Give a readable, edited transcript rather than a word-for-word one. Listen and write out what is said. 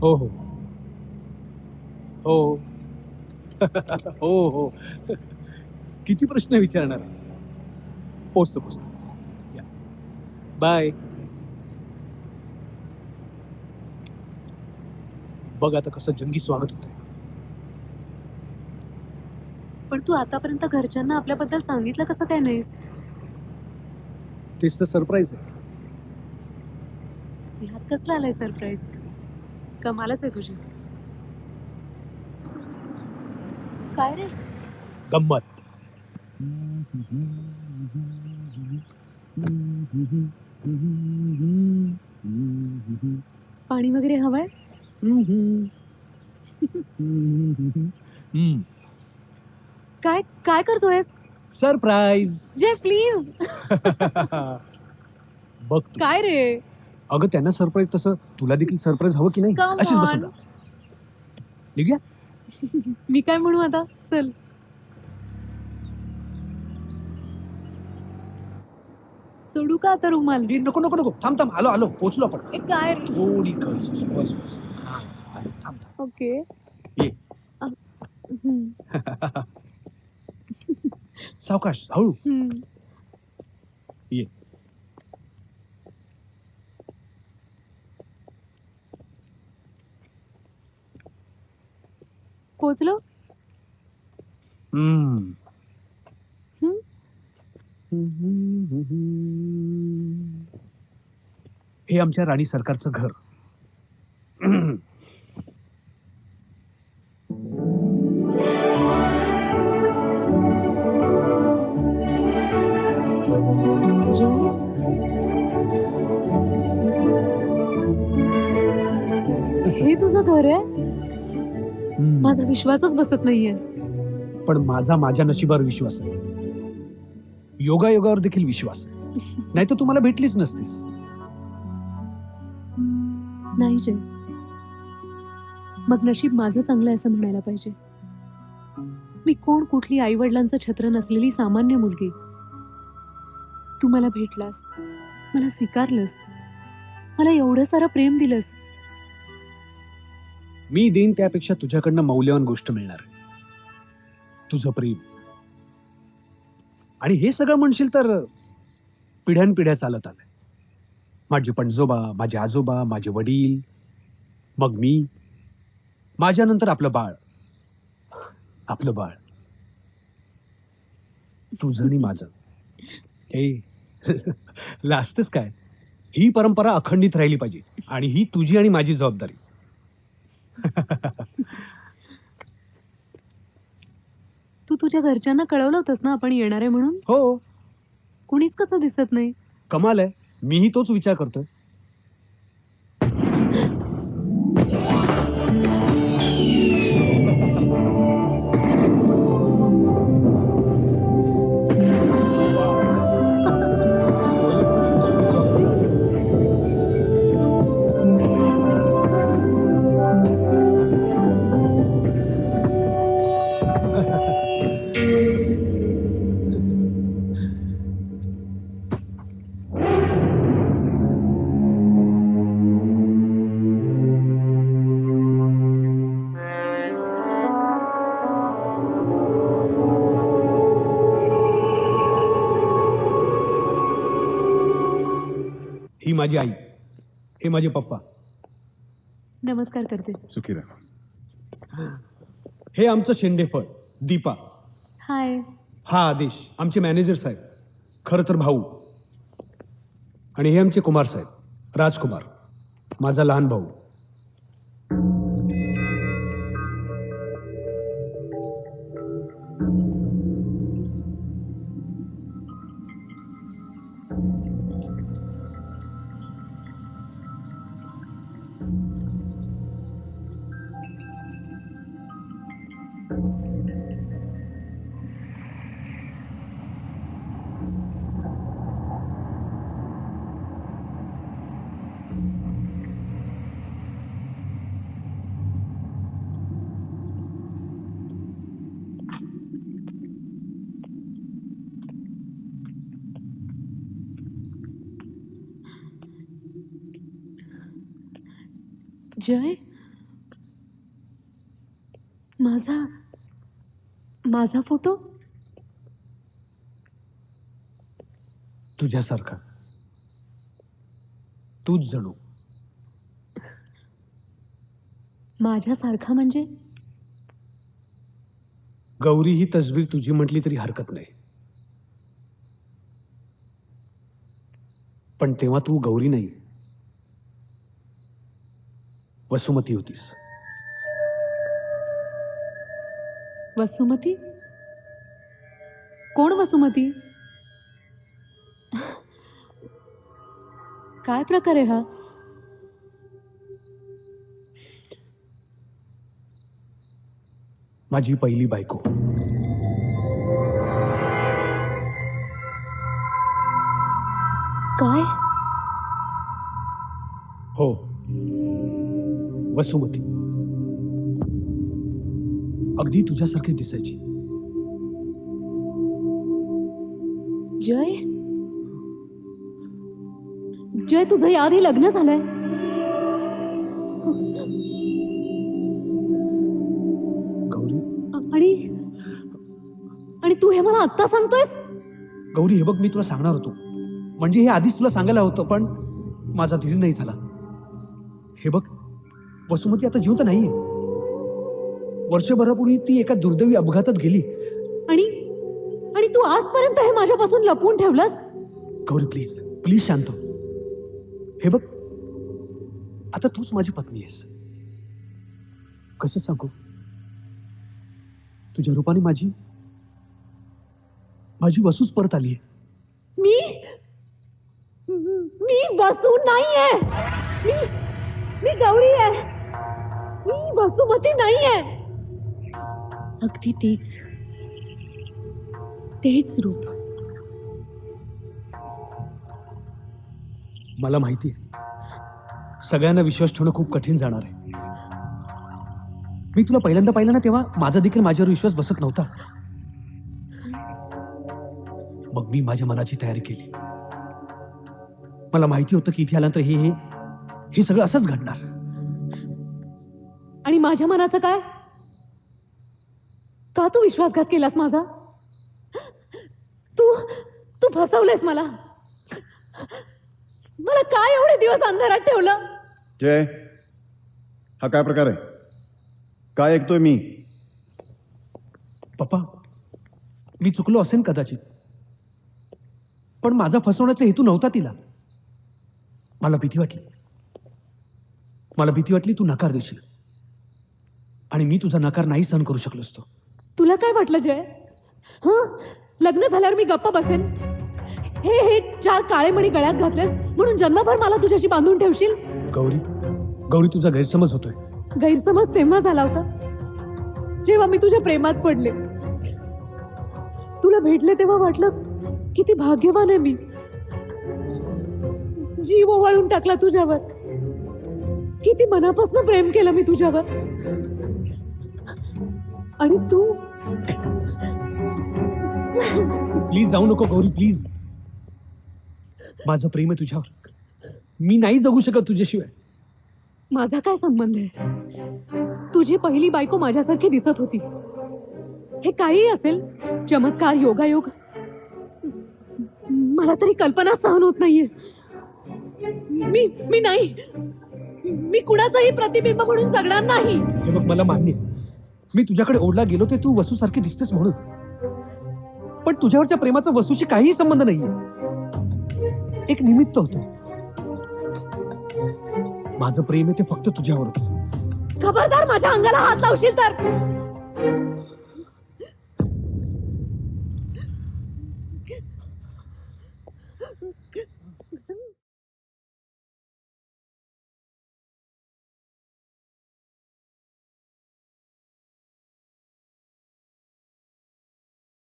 हो हो हो हो हो. किती प्रश्न विचारणार? पोचतो पोचतो. या. बाय. बघ आता कसं जंगी स्वागत होतंय. पण तू आतापर्यंत घरच्यांना आपल्याबद्दल सांगितलं कसं काय नाहीस? तेच तर सरप्राईज आहे. ह्यात कसलं आलंय सरप्राईज? कमालच आहे तुझी. काय रे? गंमत. पाणी वगैरे हवंय? काय काय करतोयस? सरप्राईज. जे प्लीज. बघ तू. काय रे? अगं त्यांना सरप्राईज तसं तुला देखील सरप्राईज हवं की नाही? कम अशीच बसून ऑन. राहा. निघूया. मी काय म्हणू आता? चल. सोडू का आता रुमाल? ए, नको नको नको, थांब थांब, आलो आलो, पोचलो आपण. ए काय रे? थोडी काळजी, बस बस. हा, आलो, थांब थांब. ओके. ये. सावकाश, हळू. ये. पोचलो? हम्म. हे आमच्या राणी सरकारचं घर. हे तुझं घर आहे? माझा विश्वासच बसत नाहीये. पण माझा माझ्या नशिबावर विश्वास आहे. योगायोगावर देखील विश्वास आहे. नाही तर तुम्हाला भेटलीच नसतीस. नाही जय. मग नशीब माझं चांगलं असं म्हणायला पाहिजे. मी कोण कुठली आई वडिलांचं छत्र नसलेली सामान्य मुलगी. तू मला भेटलास, मला स्वीकारलंस, मला एवढं सारं प्रेम दिलंस. मी देईन त्यापेक्षा तुझ्याकडनं मौल्यवान गोष्ट मिळणार आहे. तुझं प्रेम. आणि हे सगळं म्हणशील तर पिढ्यानपिढ्या चालत आलंय. माझे पणजोबा, माझे आजोबा, माझे वडील, मग मी, माझ्यानंतर आपलं बाळ. आपलं बाळ. तुझं आणि माझं. हे लास्टच काय, ही परंपरा अखंडित राहिली पाहिजे आणि ही तुझी आणि माझी जबाबदारी. तू तुझ्या घरच्यांना कळवलं होतंस ना आपण येणार आहे म्हणून? हो. कुणीच कसं दिसत नाही. कमाल आहे. मीही तोच विचार करतोय. ही माझी आई, हे माझे पप्पा. नमस्कार करते. सुखी राहा. हे आमचं शेंडेफळ दीपा. हाय. हा आदेश, आमचे मॅनेजर साहेब, खर तर भाऊ. आणि हे आमचे कुमार साहेब, राजकुमार, माझा लहान भाऊ. जय, माझा माझा फोटो? तुझ्यासारखा, तूच जणू. माझ्यासारखा म्हणजे? गौरी ही तसबीर तुझी म्हटली तरी हरकत नाही, पण तेव्हा तू गौरी नाही, वसुमती होतीस. वसुमती? कोण वसुमती? काय प्रकार आहे हा? माझी पहिली बायको. काय? हो, वसुमती. अगदी तुझ्यासारखी दिसायची. जय? जय, तुझं याआधी लग्न झालंय? गौरी, आणि आणि तू हे मला आत्ता सांगतोयस? गौरी, हे बघ, मी तुला सांगणार होतो, म्हणजे हे आधीच तुला सांगायला होतं, पण माझा धीर नाही झाला. हे बघ, वसुमती आता जिवंत नाहीये. वर्षभरापूर्वी ती एका दुर्दैवी अपघातात गेली. आणि आणि तू आजपर्यंत हे माझ्यापासून लपवून ठेवलंस? गौरी, प्लीज प्लीज शांत हो. हे बघ, आता तूच माझी पत्नी आहेस. कसं सांगू, तुझ्या रूपाने माझी वसूच परत आली आहे. मी मी वसू नाहीये. मी मी गौरी आहे. मी वसुमती नाहीये. अगदी तेच रूप. मला माहिती आहे, सगळ्यांना विश्वास ठेवणं खूप कठीण जाणार आहे. मी तुला पहिल्यांदा पाहिलं ना, तेव्हा माझा देखील माझ्यावर विश्वास बसत नव्हता. मग मी माझ्या मनाची तयारी केली. मला माहिती होतं की इथे आल्यानंतर हे सगळं असंच घडणार. आणि माझ्या मनाचं काय? का तू विश्वासघात केलास माझा? तू फसवलेस मला. मला काय एवढे दिवस अंधारात ठेवलं? जय, हा काय प्रकार आहे? काय ऐकतोय मी? पप्पा, मी चुकलो असेन कदाचित, पण माझा फसवण्याचा हेतू नव्हता तिला. मला भीती वाटली तू नकार देशील, आणि मी तुझा नकार नाही सहन करू शकलो असतो. तुला काय वाटलं जय? लग्न झाल्यावर मी गप्पा बसेन? हे 4 काळे मणी गळ्यात घातलेस म्हणून जन्मभर मला तुझ्याशी बांधून ठेवशील? गौरी, तुझा गैरसमज होतोय. गैरसमज तेव्हा झाला होता जेव्हा मी तुझ्या प्रेमात पडले. तुला भेटले तेव्हा वाटलं किती भाग्यवान आहे मी. जीव ओवाळून टाकला तुझ्यावर. किती मनापासून प्रेम केलं मी तुझ्यावर. आणि तू प्लीज जाऊ नको गौरी, प्लीज. माझं प्रेम आहे तुझ्यावर. मी नाही जगू शकत तुझ्याशिवाय. माझा काय संबंध आहे? तुझी पहिली बायको माझ्यासारखी दिसत होती. हे काही असेल, चमत्कार, योगायोग, मला तरी कल्पना सहन होत नाहीये. मी नाही. मी कुणाचंही प्रतिबिंब म्हणून जगणार नाही. हे बघ, मला मान्य आहे, मी तुझ्याकडे ओढला गेलो ते तू वसूसारखी दिसतेस म्हणून, पण तुझ्यावरच्या प्रेमाचा वसूशी काहीही संबंध नाहीये. एक निमित्त होतं. माझं प्रेम आहे ते फक्त तुझ्यावरच. खबरदार माझ्या अंगाला हात लावशील तर.